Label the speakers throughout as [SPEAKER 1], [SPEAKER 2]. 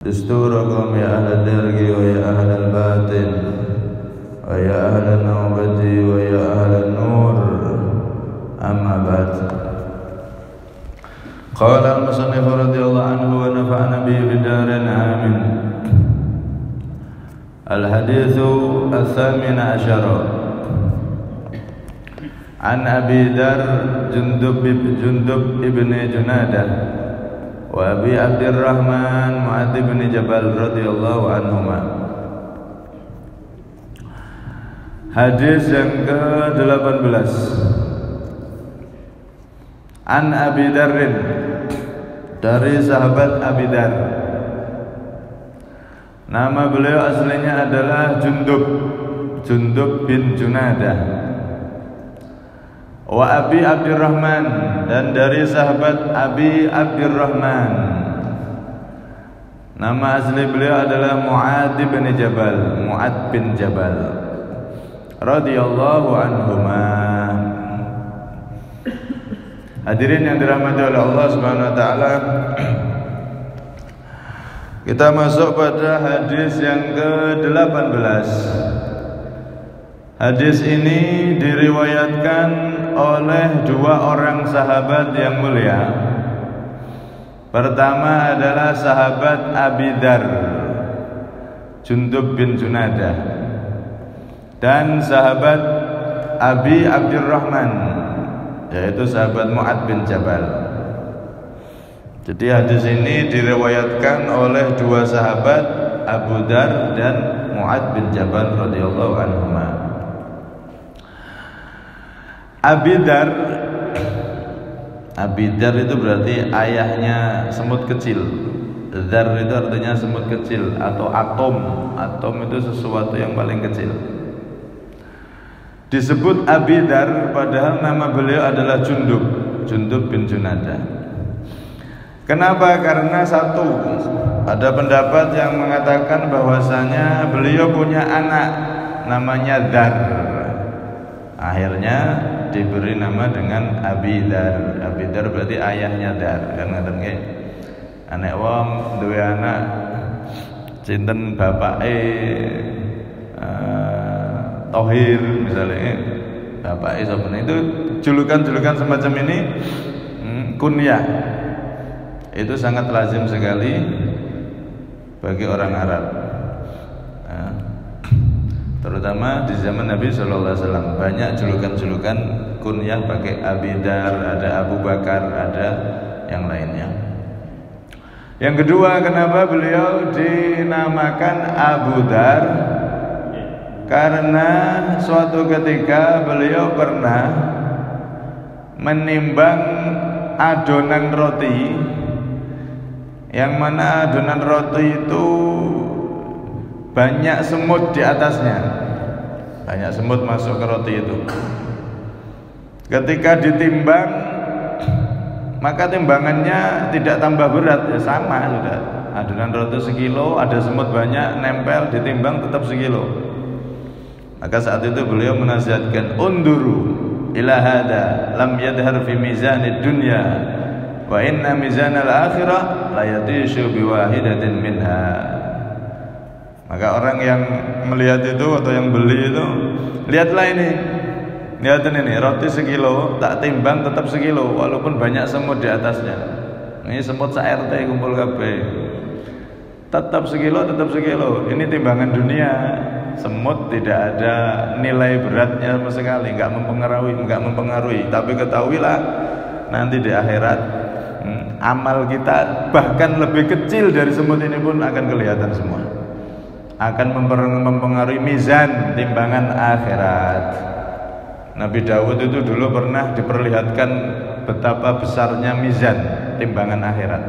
[SPEAKER 1] دستوركم يا أهل الدرج ويا أهل الباطن ويا أهل النوبة ويا أهل النور. أما بعد، قال المصنف رضي الله عنه ونفعنا به في الدارين آمين. الحديث الثامن عشر عن أبي ذر جندب بن جنادة وأبي عبد الرحمن معاذ بن جبل رضي الله عنهما. Hadis yang ke-18 An Abi Dzarrin, dari sahabat Abi Dzar. Nama beliau aslinya adalah Jundub bin Junadah. Wa Abi Abdurrahman, dan dari sahabat Abi Abdurrahman. Nama asli beliau adalah Mu'adz bin Jabal radhiyallahu anhuma. Hadirin yang dirahmati oleh Allah Subhanahu wa taala, kita masuk pada hadis yang ke-18. Hadis ini diriwayatkan oleh dua orang sahabat yang mulia. Pertama adalah sahabat Abi Dzar, Jundub bin Junadah, dan sahabat Abi Abdurrahman, yaitu sahabat Mu'adz bin Jabal. Jadi hadis ini diriwayatkan oleh dua sahabat, Abu Dzar dan Mu'adz bin Jabal radhiyallahu anhuma. Abi Dzar itu berarti ayahnya semut kecil. Dzar itu artinya semut kecil atau atom. Atom itu sesuatu yang paling kecil. Disebut Abi Dzar padahal nama beliau adalah Jundub bin Junadah. Kenapa? Karena satu, ada pendapat yang mengatakan bahwasanya beliau punya anak namanya Dzar. Akhirnya diberi nama dengan Abi Dzar. Abi Dzar berarti ayahnya Dzar. Kan ngaten nggih. Anek wong duwe anak cinten bapake Tohir misalnya, bapake sapa, itu julukan-julukan semacam ini kunyah. Itu sangat lazim sekali bagi orang Arab. Terutama di zaman Nabi SAW banyak julukan-julukan kunyah pakai Abi Dzar, ada Abu Bakar, ada yang lainnya. Yang kedua, kenapa beliau dinamakan Abu Dzar? Karena suatu ketika beliau pernah menimbang adonan roti, yang mana adonan roti itu banyak semut di atasnya. Banyak semut masuk ke roti itu. Ketika ditimbang, maka timbangannya tidak tambah berat, ya sama sudah. Adonan roti sekilo, ada semut banyak nempel, ditimbang tetap sekilo. Maka saat itu beliau menasihatkan, unduru ila hada lam yadhar fi mizanid dunya wa inna mizanal akhirah la yatishu biwahidatin minha. Maka orang yang melihat itu atau yang beli itu, lihatlah ini, lihatin ini, roti sekilo tak timbang tetap sekilo walaupun banyak semut di atasnya. Ini semut sa-RT kumpul kabeh, tetap sekilo. Ini timbangan dunia. Semut tidak ada nilai beratnya sama sekali, enggak mempengaruhi. Tapi ketahuilah nanti di akhirat amal kita bahkan lebih kecil dari semut ini pun akan kelihatan semua. Akan mempengaruhi mizan, timbangan akhirat. Nabi Daud itu dulu pernah diperlihatkan betapa besarnya mizan, timbangan akhirat.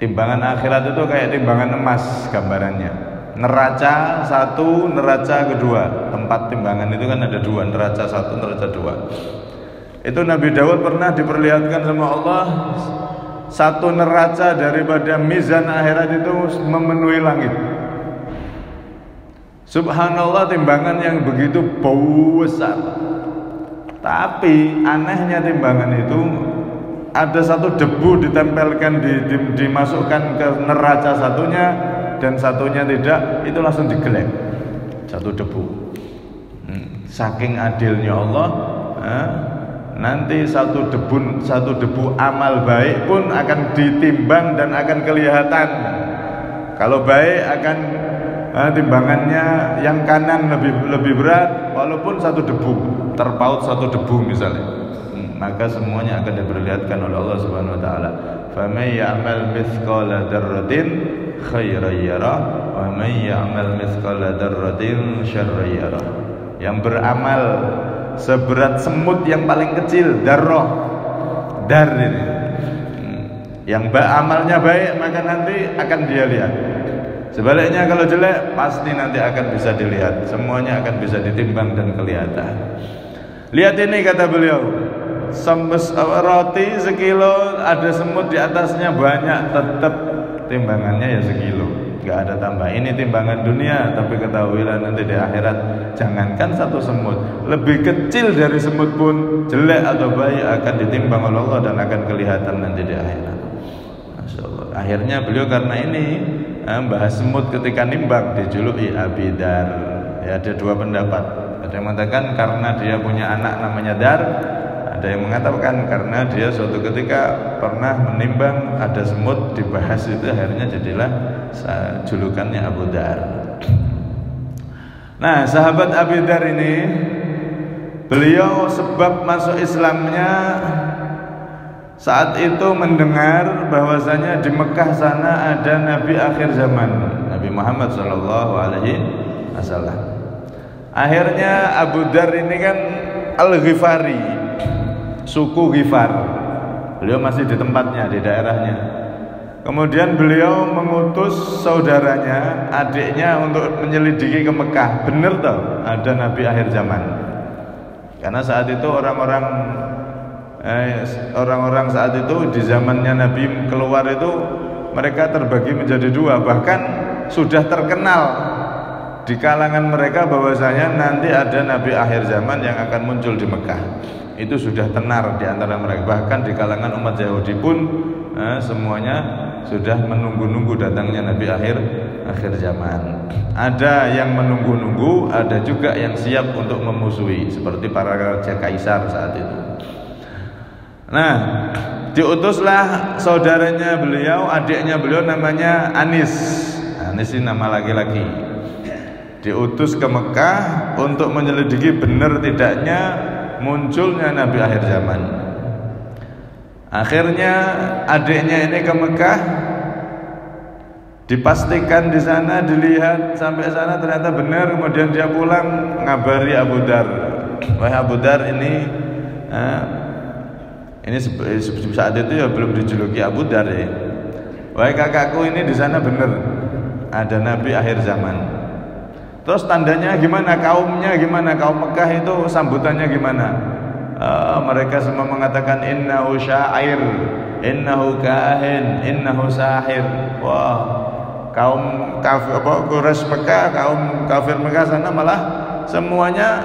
[SPEAKER 1] Timbangan akhirat itu kayak timbangan emas gambarannya. Neraca satu, neraca kedua. Tempat timbangan itu kan ada dua, neraca satu, neraca dua. Itu Nabi Daud pernah diperlihatkan sama Allah, satu neraca daripada mizan akhirat itu memenuhi langit. Subhanallah, timbangan yang begitu besar. Tapi anehnya timbangan itu ada satu debu ditempelkan dimasukkan ke neraca satunya dan satunya tidak, itu langsung digeleng satu debu. Saking adilnya Allah, nanti satu debu amal baik pun akan ditimbang dan akan kelihatan. Kalau baik akan timbangannya yang kanan lebih berat, walaupun satu debu, terpaut satu debu misalnya, maka semuanya akan diperlihatkan oleh Allah Subhanahu wa taala. Faman ya'mal mithqala dzarratin khairan yarah wa man ya'mal mithqala dzarratin syarran yarah. Yang beramal seberat semut yang paling kecil, darroh, dar ini, yang amalnya baik maka nanti akan dia lihat. Sebaliknya kalau jelek pasti nanti akan bisa dilihat. Semuanya akan bisa ditimbang dan kelihatan. Lihat ini kata beliau, roti sekilo ada semut di atasnya banyak, tetap timbangannya ya sekilo, nggak ada tambah. Ini timbangan dunia, tapi ketahuilah nanti di akhirat jangankan satu semut, lebih kecil dari semut pun jelek atau baik akan ditimbang oleh Allah dan akan kelihatan nanti di akhirat. Masya Allah. Akhirnya beliau karena ini bahas semut ketika nimbang dijuluki Abi Dar. Ya, ada dua pendapat. Ada yang mengatakan karena dia punya anak namanya Dar. Ada yang mengatakan karena dia suatu ketika pernah menimbang ada semut, dibahas itu akhirnya jadilah julukannya Abu Dar. Nah, sahabat Abi Dar ini, beliau sebab masuk Islamnya saat itu mendengar bahwasanya di Mekah sana ada Nabi akhir zaman, Nabi Muhammad SAW. Akhirnya Abu Dar ini kan Al-Ghifari, suku Ghifar. Beliau masih di tempatnya, di daerahnya. Kemudian beliau mengutus saudaranya, adiknya untuk menyelidiki ke Mekah. Benar toh ada Nabi akhir zaman. Karena saat itu orang-orang saat itu di zamannya Nabi keluar itu mereka terbagi menjadi dua, bahkan sudah terkenal di kalangan mereka bahwasanya nanti ada Nabi akhir zaman yang akan muncul di Mekah. Itu sudah tenar di antara mereka, bahkan di kalangan umat Yahudi pun semuanya sudah menunggu-nunggu datangnya Nabi akhir zaman. Ada yang menunggu-nunggu, ada juga yang siap untuk memusuhi seperti para raja kaisar saat itu. Nah, diutuslah saudaranya beliau, adiknya beliau namanya Anis. Anis ini nama laki-laki. Diutus ke Mekah untuk menyelidiki benar tidaknya munculnya Nabi akhir zaman. Akhirnya adiknya ini ke Mekah, dipastikan di sana, dilihat sampai sana ternyata benar. Kemudian dia pulang ngabari Abu Dar, wahai Abu Dar, ini saat itu ya belum dijuluki Abu Dar ya. Wahai kakakku, ini di sana benar ada Nabi akhir zaman. Terus tandanya gimana? Kaumnya gimana? Kaum Mekah itu sambutannya gimana? Mereka semua mengatakan innahu syair, innahu kahin, innahu sahir. Wah, kaum kafir Quraisy Mekah, kaum kafir Mekah sana malah semuanya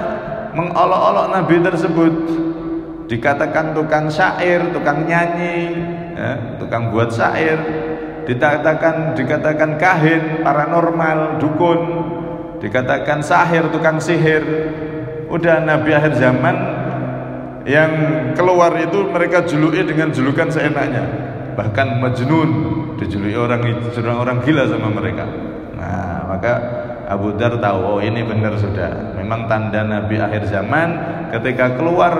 [SPEAKER 1] mengolok-olok Nabi tersebut. Dikatakan tukang syair, tukang nyanyi, tukang buat syair. Dikatakan kahin, paranormal, dukun. Dikatakan sahir, tukang sihir. Udah Nabi akhir zaman yang keluar itu mereka juluki dengan julukan seenaknya. Bahkan Majnun dijuluki orang gila sama mereka. Nah, maka Abu Dar tahu, oh ini benar sudah. Memang tanda Nabi akhir zaman ketika keluar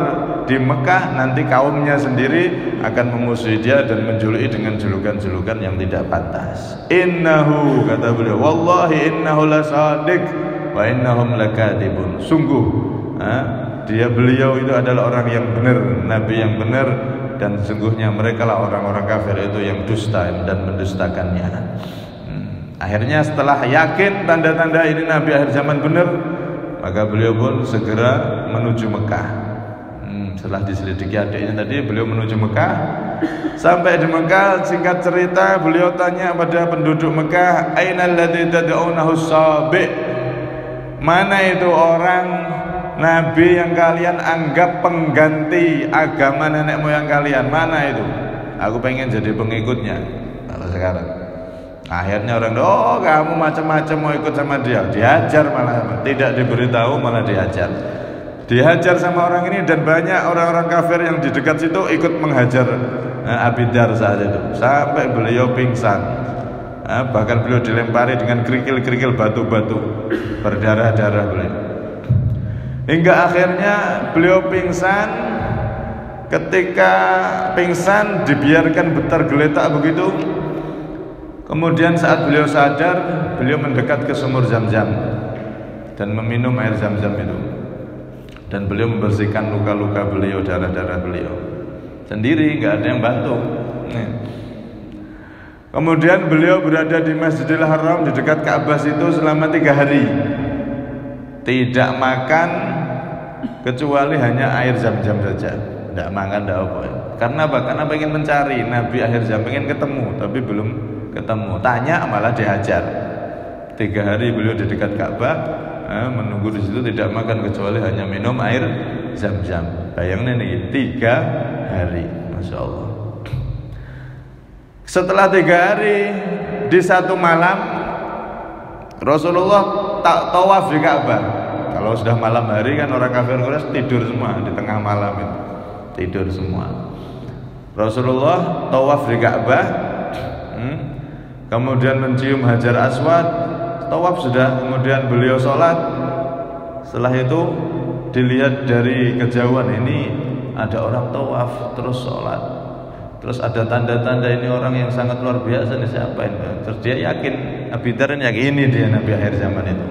[SPEAKER 1] di Mekah, nanti kaumnya sendiri akan memusuhi dia dan menjuluki dengan julukan-julukan yang tidak pantas. Innahu, kata beliau, wallahi innahu lasadiq wa innahum lakadibun. Sungguh beliau itu adalah orang yang benar, Nabi yang benar, dan sesungguhnya mereka lah orang-orang kafir itu yang dusta dan mendustakannya. Akhirnya setelah yakin tanda-tanda ini Nabi akhir zaman benar, maka beliau pun segera menuju Mekah. Setelah diselidiki adiknya tadi, beliau menuju Mekah. Sampai di Mekah, singkat cerita, beliau tanya pada penduduk Mekah, "Aina alladzi tad'unahu as-sabi'?" Mana itu orang nabi yang kalian anggap pengganti agama nenek moyang kalian? Mana itu? Aku pengen jadi pengikutnya. Kalau sekarang akhirnya orang, oh kamu macam-macam mau ikut sama dia, dihajar, malah tidak diberitahu, malah dihajar sama orang ini. Dan banyak orang-orang kafir yang di dekat situ ikut menghajar Abi Dar saat itu, sampai beliau pingsan. Bahkan beliau dilempari dengan kerikil-kerikil batu-batu, berdarah-darah beliau, hingga akhirnya beliau pingsan. Ketika pingsan dibiarkan bergeletak begitu. Kemudian saat beliau sadar, beliau mendekat ke sumur Zam-Zam dan meminum air Zam-Zam itu. Dan beliau membersihkan luka-luka beliau, darah-darah beliau sendiri, nggak ada yang bantu. Kemudian beliau berada di Masjidil Haram di dekat Ka'bah itu selama 3 hari, tidak makan kecuali hanya air Zam-Zam saja. Tidak makan, tidak apa. Karena apa? Karena pengen mencari Nabi akhir zaman, pengen ketemu, tapi belum ketemu. Tanya malah dihajar. 3 hari beliau di dekat Ka'bah, menunggu di situ, tidak makan kecuali hanya minum air Zam-Zam. Bayangin nih, 3 hari, masya Allah. Setelah 3 hari, di satu malam Rasulullah tawaf di Ka'bah. Kalau sudah malam hari kan orang kafir Quraisy tidur semua di tengah malam itu, tidur semua. Rasulullah tawaf di Ka'bah, kemudian mencium Hajar Aswad, tawaf sudah, kemudian beliau sholat. Setelah itu dilihat dari kejauhan, ini ada orang tawaf terus sholat, terus ada tanda-tanda ini orang yang sangat luar biasa, ini siapa ini? Terus dia yakin, Abi Dar yakin ini dia Nabi akhir zaman itu.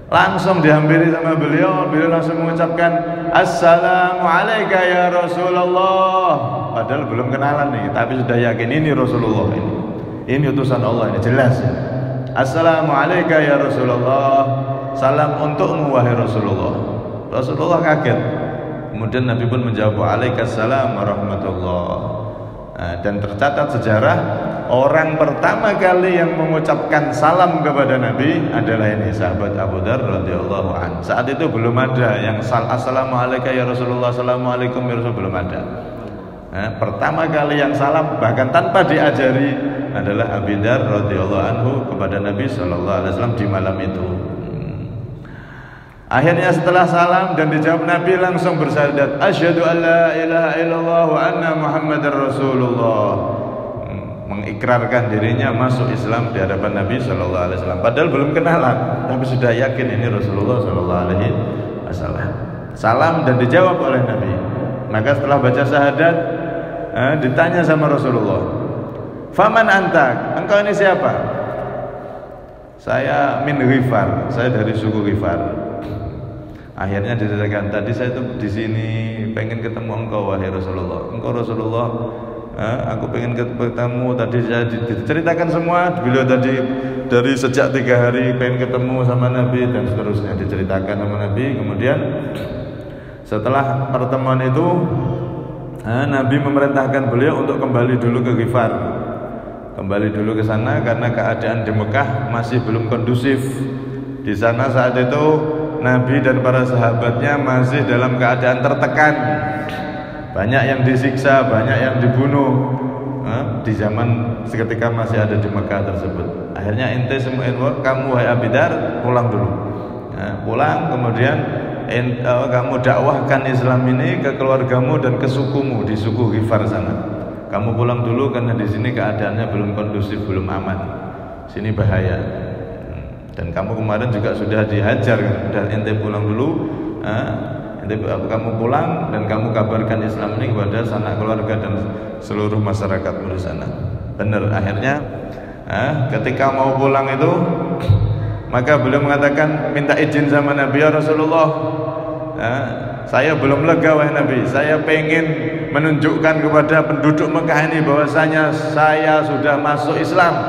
[SPEAKER 1] Langsung dihampiri sama beliau, beliau langsung mengucapkan Assalamualaikum ya Rasulullah. Padahal belum kenalan nih, tapi sudah yakin ini Rasulullah, ini utusan Allah, ini jelas ya. Assalamualaikum ya Rasulullah, salam untukmu wahai Rasulullah. Rasulullah kaget. Kemudian Nabi pun menjawab Waalaikumsalam warahmatullah. Dan tercatat sejarah, orang pertama kali yang mengucapkan salam kepada Nabi adalah ini sahabat Abu Dar radhiyallahu anhu. Saat itu belum ada yang Assalamualaikum ya Rasulullah, Assalamualaikum ya Rasul, belum ada. Pertama kali yang salam bahkan tanpa diajari adalah Abi Dar radhiyallahu anhu kepada Nabi sallallahu alaihi wasallam di malam itu. Akhirnya setelah salam dan dijawab, Nabi langsung bersyahadat asyhadu alla ilaha illallah wa anna muhammadar rasulullah, mengikrarkan dirinya masuk Islam di hadapan Nabi sallallahu alaihi wasallam. Padahal belum kenalan, tapi sudah yakin ini Rasulullah sallallahu alaihi wasallam. Salam dan dijawab oleh Nabi. Maka setelah baca syahadat, ditanya sama Rasulullah, "Faman antak? Engkau ini siapa?" "Saya min Ghifar, saya dari suku Ghifar." Akhirnya diceritakan, tadi saya itu di sini pengen ketemu engkau wahai Rasulullah. Engkau Rasulullah, aku pengen ketemu. Tadi saya diceritakan semua. Beliau tadi dari sejak 3 hari pengen ketemu sama Nabi dan seterusnya diceritakan sama Nabi. Kemudian setelah pertemuan itu, Nabi memerintahkan beliau untuk kembali dulu ke Ghifar. Kembali dulu ke sana karena keadaan di Mekah masih belum kondusif. Di sana saat itu Nabi dan para sahabatnya masih dalam keadaan tertekan, banyak yang disiksa, banyak yang dibunuh di zaman ketika masih ada di Mekah tersebut. Akhirnya ente semua, kamu wahai Abi Dar pulang dulu, pulang, kemudian kamu dakwahkan Islam ini ke keluargamu dan ke sukumu di suku Ghifar sana. Kamu pulang dulu karena di sini keadaannya belum kondusif, belum aman, sini bahaya. Dan kamu kemarin juga sudah dihajar kan? Dan ente pulang dulu, kamu pulang dan kamu kabarkan Islam ini kepada sanak keluarga dan seluruh masyarakat di sana. Benar. Akhirnya ketika mau pulang itu, maka beliau mengatakan, minta izin sama Nabi, ya Rasulullah, saya belum lega wahai Nabi, saya pengen menunjukkan kepada penduduk Mekah ini bahwasanya saya sudah masuk Islam.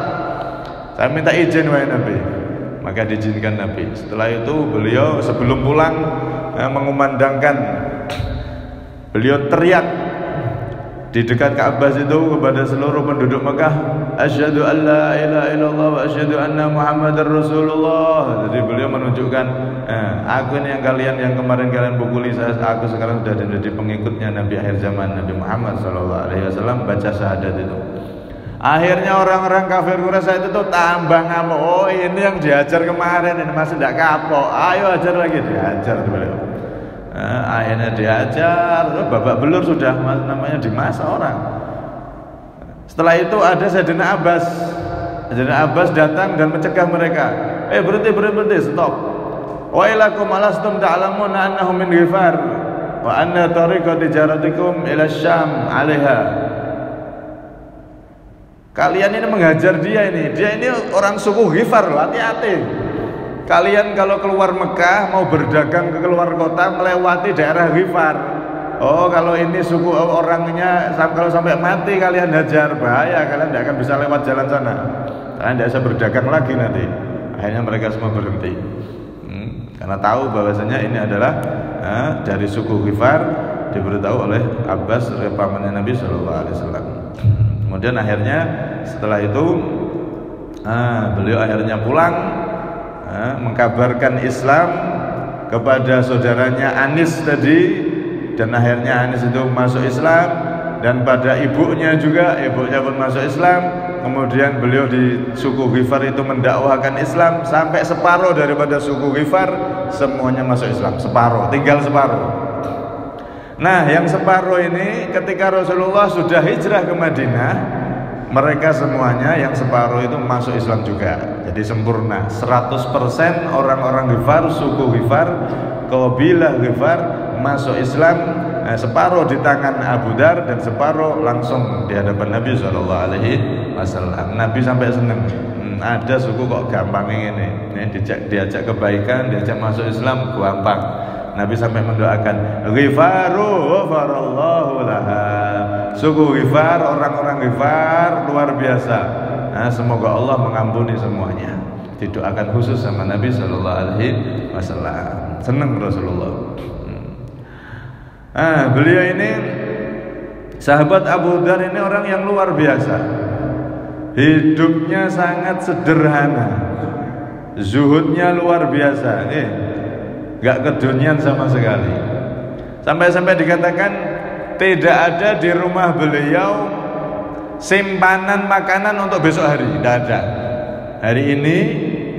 [SPEAKER 1] Saya minta izin wahai Nabi. Maka diizinkan Nabi. Setelah itu beliau sebelum pulang mengumandangkan, beliau teriak di dekat Ka'bah itu kepada seluruh penduduk Mekah, asyhadu an la ilaha illallah wa asyhadu anna Muhammadar Rasulullah. Jadi beliau menunjukkan, aku ini yang kemarin kalian pukuli, aku sekarang sudah menjadi pengikutnya Nabi akhir zaman, Nabi Muhammad SAW, baca syahadat itu. Akhirnya orang-orang kafir Quraisy itu tuh tambah ngamuk. Oh, ini yang diajar kemarin, ini masih tidak kapok. Ayo ajar lagi, diajar beliau. Akhirnya diajar, babak belur sudah, namanya dimasa orang. Setelah itu ada Sayyidina Abbas. Sayyidina Abbas datang dan mencegah mereka. Berhenti, stop. Wa ilakum alastum ta'lamuna annahu min Ghifar wa anna tariqa tijaratikum ila Syam 'alaiha. Kalian ini menghajar dia ini orang suku Ghifar loh, hati-hati. Kalian kalau keluar Mekah mau berdagang ke keluar kota melewati daerah Ghifar. Oh, kalau ini suku orangnya kalau sampai mati kalian hajar, bahaya, kalian tidak akan bisa lewat jalan sana. Kalian tidak bisa berdagang lagi nanti. Akhirnya mereka semua berhenti. Karena tahu bahwasanya ini adalah dari suku Ghifar, diberitahu oleh Abbas, pamannya Nabi SAW. Kemudian akhirnya setelah itu beliau akhirnya pulang, mengkabarkan Islam kepada saudaranya Anis tadi, dan akhirnya Anis itu masuk Islam, dan pada ibunya juga, ibunya pun masuk Islam. Kemudian beliau di suku Ghifar itu mendakwahkan Islam sampai separuh daripada suku Ghifar semuanya masuk Islam, tinggal separuh. Nah, yang separuh ini ketika Rasulullah sudah hijrah ke Madinah, mereka semuanya yang separuh itu masuk Islam juga. Jadi sempurna 100% orang-orang Ghifar, suku Ghifar, kabilah Ghifar masuk Islam. Separuh di tangan Abu Dar dan separuh langsung di hadapan Nabi SAW. Nabi sampai seneng. Ada suku kok gampang ini diajak kebaikan, diajak masuk Islam gampang. Nabi sampai mendoakan Ghifaru ghafarallahu laha. Suku Ghifar, orang-orang Ghifar luar biasa. Semoga Allah mengampuni semuanya. Didoakan khusus sama Nabi SAW. Senang Rasulullah. Beliau ini sahabat Abu Dar ini orang yang luar biasa. Hidupnya sangat sederhana, zuhudnya luar biasa. Gak kedunian sama sekali. Sampai-sampai dikatakan tidak ada di rumah beliau simpanan makanan untuk besok hari, tidak ada. Hari ini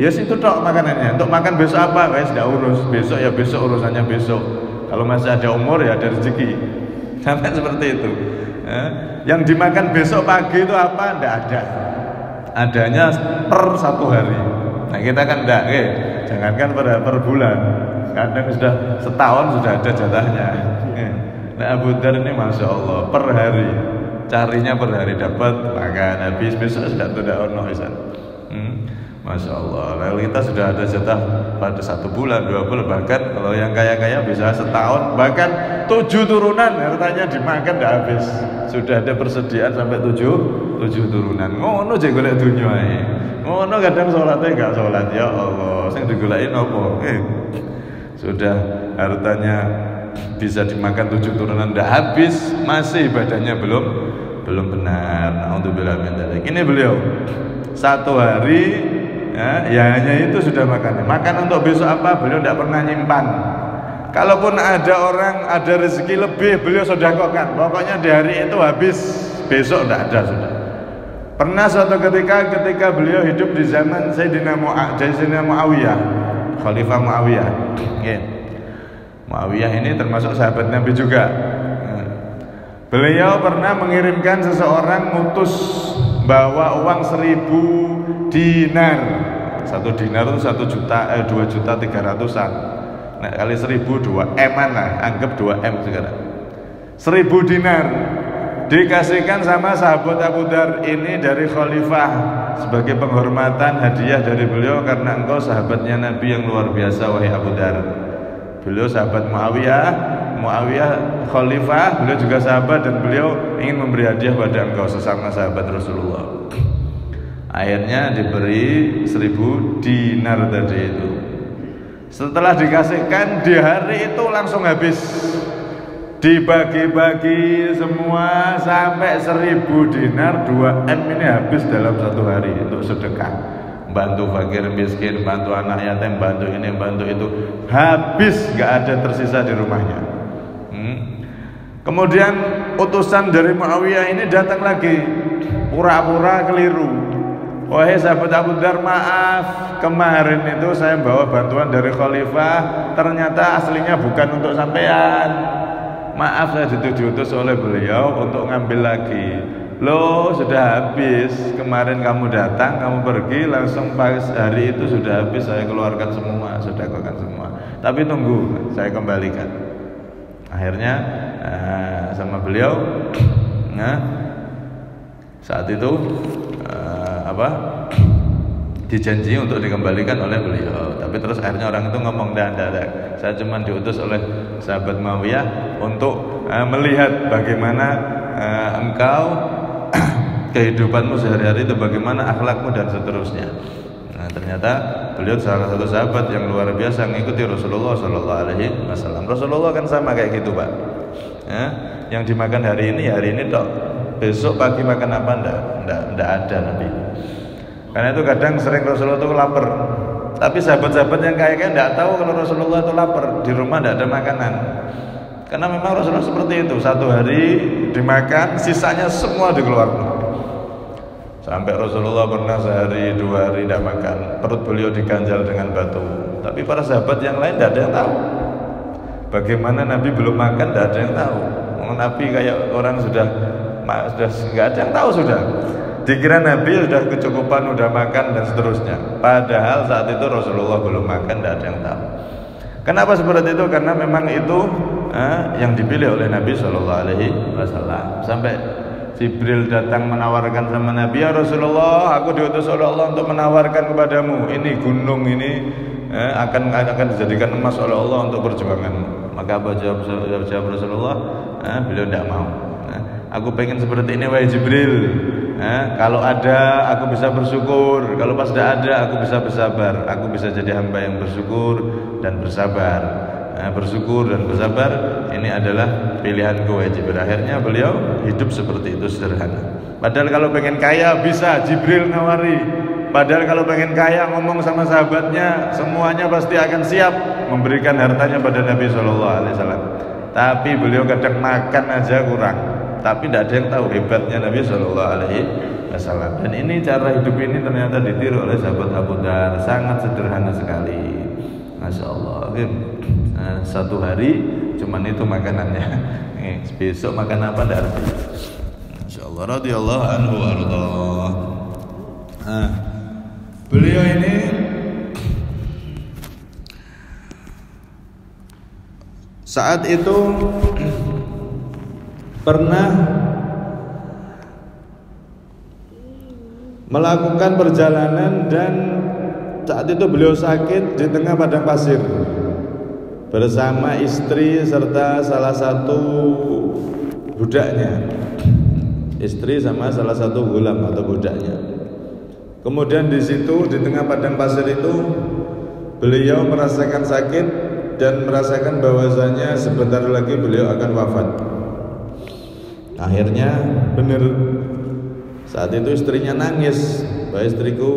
[SPEAKER 1] ya situ tok makanannya. Untuk makan besok apa? Guys, tidak urus. Besok ya besok, urusannya besok. Kalau masih ada umur ya ada rezeki. Sampai seperti itu. Yang dimakan besok pagi itu apa? Tidak ada. Adanya per satu hari. Nah, kita kan tidak, jangankan per bulan. Kadang sudah setahun sudah ada jatahnya. Nah, Abu Dar ini Masya Allah per hari, carinya per hari dapat makan, habis besok sudah tidak ono isan. Masya Allah. Lalu kita sudah ada jatah pada 1 bulan, 2 bulan, bahkan kalau yang kaya-kaya bisa setahun, bahkan 7 turunan hartanya dimakan tidak habis. Sudah ada persediaan sampai 7 turunan. Ngono je golek dunya ae. Ngono kadang salatnya enggak salat, ya Allah. Sing digoleki nopo? Sudah hartanya bisa dimakan 7 turunan tidak habis, masih ibadahnya belum benar. Alhamdulillah min dzalik. Ini beliau 1 hari ya hanya itu sudah makan untuk besok apa beliau tidak pernah nyimpan. Kalaupun ada orang ada rezeki lebih beliau sedekahkan, pokoknya di hari itu habis, besok tidak ada sudah. Pernah suatu ketika beliau hidup di zaman Sayyidina Muawiyah, Khalifah Muawiyah. Muawiyah ini termasuk sahabat Nabi juga. Beliau pernah mengirimkan seseorang ngutus bawa uang 1000 dinar. 1 dinar itu 2.300.000-an. Nah, kali 1000 2M-an lah, anggap 2M sekarang. 1000 dinar dikasihkan sama sahabat Abu Dar ini dari khalifah sebagai penghormatan hadiah dari beliau karena engkau sahabatnya Nabi yang luar biasa wahai Abu Dar. Beliau sahabat Muawiyah khalifah, beliau juga sahabat dan beliau ingin memberi hadiah pada engkau sesama sahabat Rasulullah. Akhirnya diberi 1000 dinar tadi itu. Setelah dikasihkan di hari itu langsung habis. dibagi-bagi semua sampai 1.000 dinar, 2M ini habis dalam satu hari untuk sedekah, bantu fakir miskin, bantu anak yatim, bantu ini, bantu itu, habis, nggak ada tersisa di rumahnya. Kemudian utusan dari Muawiyah ini datang lagi, pura-pura keliru. Wahai sahabat Abu Dar, maaf, kemarin itu saya bawa bantuan dari khalifah, ternyata aslinya bukan untuk sampean. Maaf, saya diutus oleh beliau untuk ngambil lagi. Loh, sudah habis. Kemarin kamu datang, kamu pergi, langsung pas hari itu sudah habis, saya keluarkan semua, sudah keluarkan semua. Tapi tunggu, saya kembalikan. Akhirnya sama beliau, saat itu dijanji untuk dikembalikan oleh beliau. Tapi terus akhirnya orang itu ngomong, tidak, saya cuma diutus oleh sahabat Muawiyah untuk melihat bagaimana engkau kehidupanmu sehari-hari itu, bagaimana akhlakmu dan seterusnya. Nah, ternyata beliau salah satu sahabat yang luar biasa mengikuti Rasulullah SAW. Rasulullah kan sama kayak gitu, Pak. Yang dimakan hari ini tok. Besok pagi makan apa? Enggak ada Nabi. Karena itu kadang sering Rasulullah itu lapar. Tapi sahabat-sahabat yang kaya enggak tahu kalau Rasulullah itu lapar. Di rumah enggak ada makanan. Karena memang Rasulullah seperti itu. Satu hari dimakan, sisanya semua dikeluarkan. Sampai Rasulullah pernah sehari, 2 hari tidak makan. Perut beliau diganjal dengan batu. Tapi para sahabat yang lain tidak ada yang tahu. Bagaimana Nabi belum makan, tidak ada yang tahu. Nabi kayak orang sudah nggak ada yang tahu sudah. Dikira Nabi sudah kecukupan, sudah makan dan seterusnya. Padahal saat itu Rasulullah belum makan, tidak ada yang tahu. Kenapa seperti itu? Karena memang itu yang dipilih oleh Nabi SAW. Sampai Jibril datang menawarkan sama Nabi, ya Rasulullah, aku diutus oleh Allah untuk menawarkan kepadamu, ini gunung ini akan dijadikan emas oleh Allah untuk perjuanganmu. Maka apa jawab Rasulullah? Beliau tidak mau. Aku pengen seperti ini wahai Jibril. Kalau ada aku bisa bersyukur, kalau pas tidak ada aku bisa bersabar. Aku bisa jadi hamba yang bersyukur dan bersabar. Bersyukur dan bersabar ini adalah pilihanku wahai Jibril. Akhirnya beliau hidup seperti itu, sederhana. Padahal kalau pengen kaya bisa Jibril nawari. Padahal kalau pengen kaya ngomong sama sahabatnya, semuanya pasti akan siap memberikan hartanya pada Nabi SAW. Tapi beliau kadang makan aja kurang. Tapi tidak ada yang tahu hebatnya Nabi SAW. Dan ini cara hidup ini ternyata ditiru oleh sahabat Abu Dar. Sangat sederhana sekali, Masya Allah. Satu hari cuman itu makanannya. Besok makan apa tidak arti. Masya Allah. Radhiyallahu anhu warḍah. Beliau ini saat itu pernah melakukan perjalanan dan saat itu beliau sakit di tengah padang pasir bersama istri serta salah satu budaknya. Istri sama salah satu gulam atau budaknya. Kemudian di situ di tengah padang pasir itu beliau merasakan sakit dan merasakan bahwasanya sebentar lagi beliau akan wafat. Akhirnya benar saat itu istrinya nangis, bahwa istriku,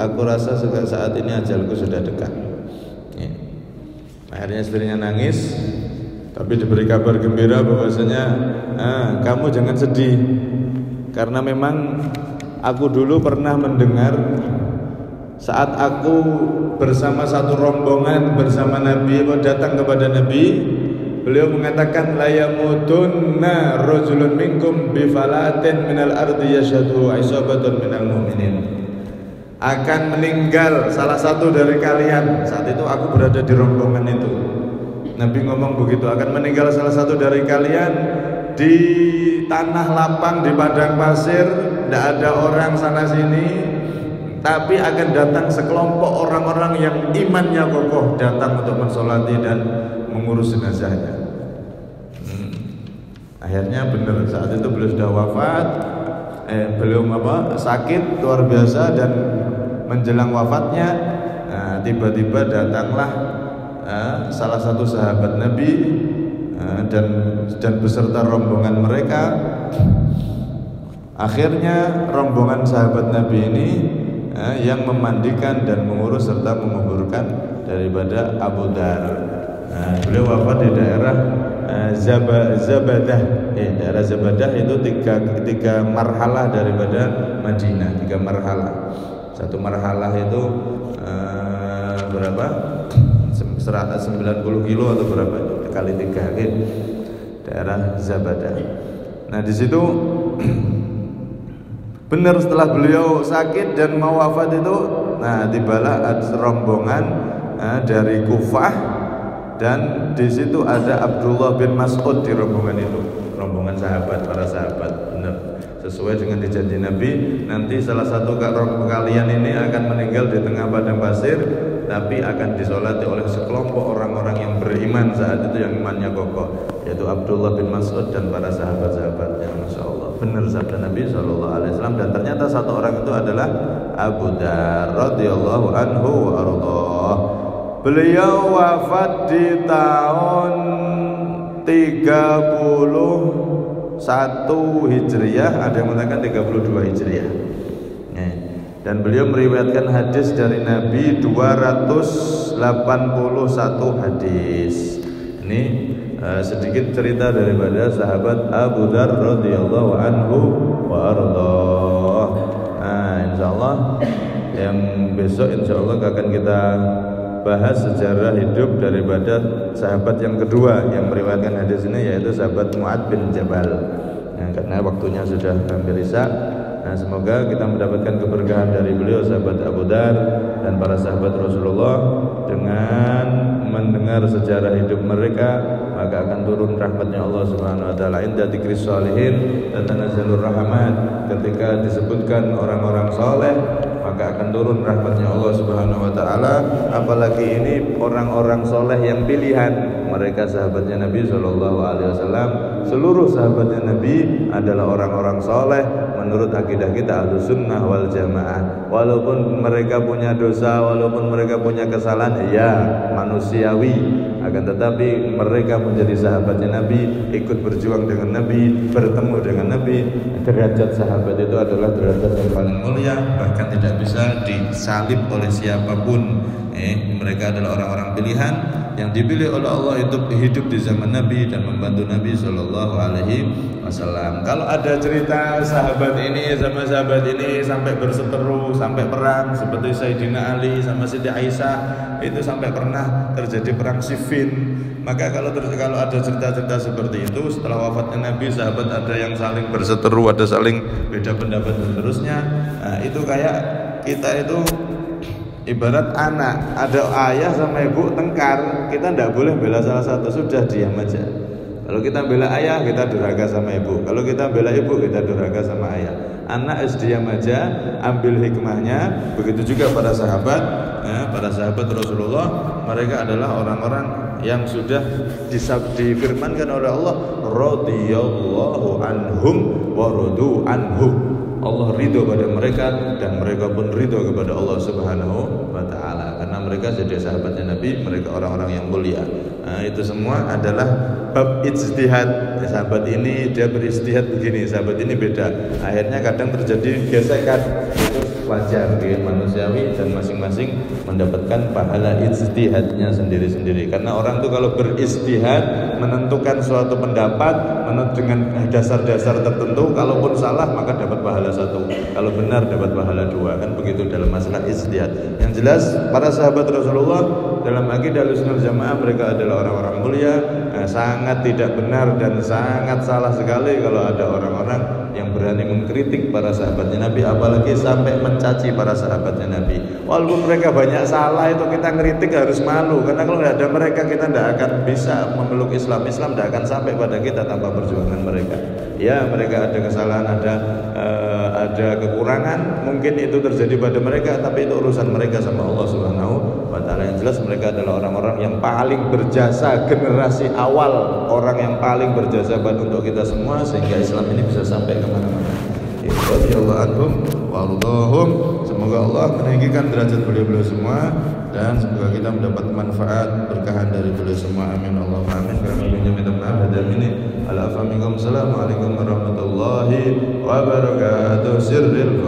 [SPEAKER 1] aku rasa saat ini ajalku sudah dekat. Akhirnya istrinya nangis, tapi diberi kabar gembira bahwasanya kamu jangan sedih, karena memang aku dulu pernah mendengar saat aku bersama satu rombongan bersama Nabi, datang kepada Nabi, beliau mengatakan la yamutunna rajulun minkum bi falatin minal ardi yashhadu isabatun minal mu'minin. Akan meninggal salah satu dari kalian. Saat itu aku berada di rombongan itu. Nabi ngomong begitu, akan meninggal salah satu dari kalian di tanah lapang, di padang pasir, tidak ada orang sana sini, tapi akan datang sekelompok orang-orang yang imannya kokoh, datang untuk mensolati dan mengurus jenazahnya. Akhirnya benar saat itu beliau sudah wafat, beliau sakit luar biasa, dan menjelang wafatnya tiba-tiba datanglah salah satu sahabat Nabi dan beserta rombongan mereka. Akhirnya rombongan sahabat Nabi ini yang memandikan dan mengurus serta menguburkan daripada Abu Dar. Beliau wafat di daerah Zabadah. Daerah Zabadah itu tiga marhalah daripada Madinah, 3 marhalah. Satu marhalah itu berapa? 90 kilo atau berapa itu kali 3 gitu. Daerah Zabadah. Nah di situ benar setelah beliau sakit dan mau wafat itu, tibalah rombongan dari Kufah, dan di situ ada Abdullah bin Mas'ud di rombongan itu, rombongan para sahabat. Benar sesuai dengan dijanji Nabi, nanti salah satu kalian ini akan meninggal di tengah padang pasir, tapi akan disolati oleh sekelompok orang-orang yang beriman saat itu, yang imannya kokoh, yaitu Abdullah bin Mas'ud dan para sahabat-sahabatnya. Masya Allah, benar sabda Nabi SAW. Dan ternyata satu orang itu adalah Abu Dar radhiyallahu anhu wa ardhah. Beliau wafat di tahun 31 Hijriah, ada yang mengatakan 32 Hijriah. Dan beliau meriwayatkan hadis dari Nabi 281 hadis. Ini sedikit cerita daripada sahabat Abu Dar radhiyallahu anhu wa ardhah. Insyaallah yang besok insyaallah akan kita bahas sejarah hidup daripada sahabat yang kedua yang meriwayatkan hadis ini, yaitu sahabat Mu'adz bin Jabal. Karena waktunya sudah hampir isya. Semoga kita mendapatkan keberkahan dari beliau, sahabat Abu Dar dan para sahabat Rasulullah. Dengan mendengar sejarah hidup mereka, maka akan turun rahmatnya Allah Subhanahu wa taala. Inda dzikris sholihin tatanazzalur rahmat. Ketika disebutkan orang-orang saleh, maka akan turun rahmatnya Allah Subhanahu wa taala. Apalagi ini orang-orang saleh yang pilihan, mereka sahabatnya Nabi sallallahu alaihi wasallam. Seluruh sahabatnya Nabi adalah orang-orang saleh menurut akidah kita Ahlussunnah wal Jamaah. Walaupun mereka punya dosa, walaupun mereka punya kesalahan, ya manusiawi, akan tetapi mereka menjadi sahabatnya Nabi, ikut berjuang dengan Nabi, bertemu dengan Nabi. Derajat sahabat itu adalah derajat yang paling mulia, bahkan tidak bisa disalib oleh siapapun. Mereka adalah orang-orang pilihan yang dipilih oleh Allah hidup di zaman Nabi dan membantu Nabi Shallallahu Alaihi Wasallam. Kalau ada cerita sahabat ini sama sahabat ini sampai berseteru, sampai perang, seperti Sayyidina Ali sama Siti Aisyah, itu sampai pernah terjadi perang Siffin. Maka kalau ada cerita-cerita seperti itu, setelah wafatnya Nabi, sahabat ada yang saling berseteru, ada saling beda pendapat dan seterusnya. Itu kayak kita itu ibarat anak, ada ayah sama ibu tengkar, kita tidak boleh bela salah satu, sudah diam aja. Kalau kita bela ayah, kita durhaka sama ibu. Kalau kita bela ibu, kita durhaka sama ayah. Anak diam aja, ambil hikmahnya. Begitu juga para sahabat, para sahabat Rasulullah, mereka adalah orang-orang yang sudah difirmankan oleh Allah, radhiyallahu anhum wa radu anhu. Allah ridho pada mereka dan mereka pun ridho kepada Allah Subhanahu wa taala, karena mereka jadi sahabatnya Nabi, mereka orang-orang yang mulia. Itu semua adalah bab ijtihad. Sahabat ini dia beristihad begini, sahabat ini beda. Akhirnya kadang terjadi gesekan. Itu wajar, manusiawi, dan masing-masing mendapatkan pahala ijtihadnya sendiri-sendiri. Karena orang tuh kalau beristihad menentukan suatu pendapat menurut dengan dasar-dasar tertentu, kalaupun salah maka dapat pahala 1, kalau benar dapat pahala 2, kan begitu dalam masalah ijtihad. Yang jelas para sahabat Rasulullah dalam akidah Ahlussunnah Jamaah, mereka adalah orang-orang mulia. Sangat tidak benar dan sangat salah sekali kalau ada orang-orang yang berani mengkritik para sahabatnya Nabi, apalagi sampai mencaci para sahabatnya Nabi. Walaupun mereka banyak salah, itu kita ngeritik harus malu, karena kalau tidak ada mereka kita tidak akan bisa memeluk Islam. Islam tidak akan sampai pada kita tanpa perjuangan mereka. Ya, mereka ada kesalahan, ada kekurangan, mungkin itu terjadi pada mereka, tapi itu urusan mereka sama Allah Subhanahu wa taala. Yang jelas mereka adalah orang-orang yang paling berjasa, generasi awal, orang yang paling berjasa untuk kita semua, sehingga Islam ini bisa sampai kemana-mana. radhiyallahu anhum wa ardhahum. Semoga Allah meninggikan derajat beliau-beliau semua dan semoga kita mendapat manfaat berkahan dari beliau semua. Amin Allahumma amin. Kami minta maaf dan ini. Assalamualaikum warahmatullahi wabarakatuh. Sirril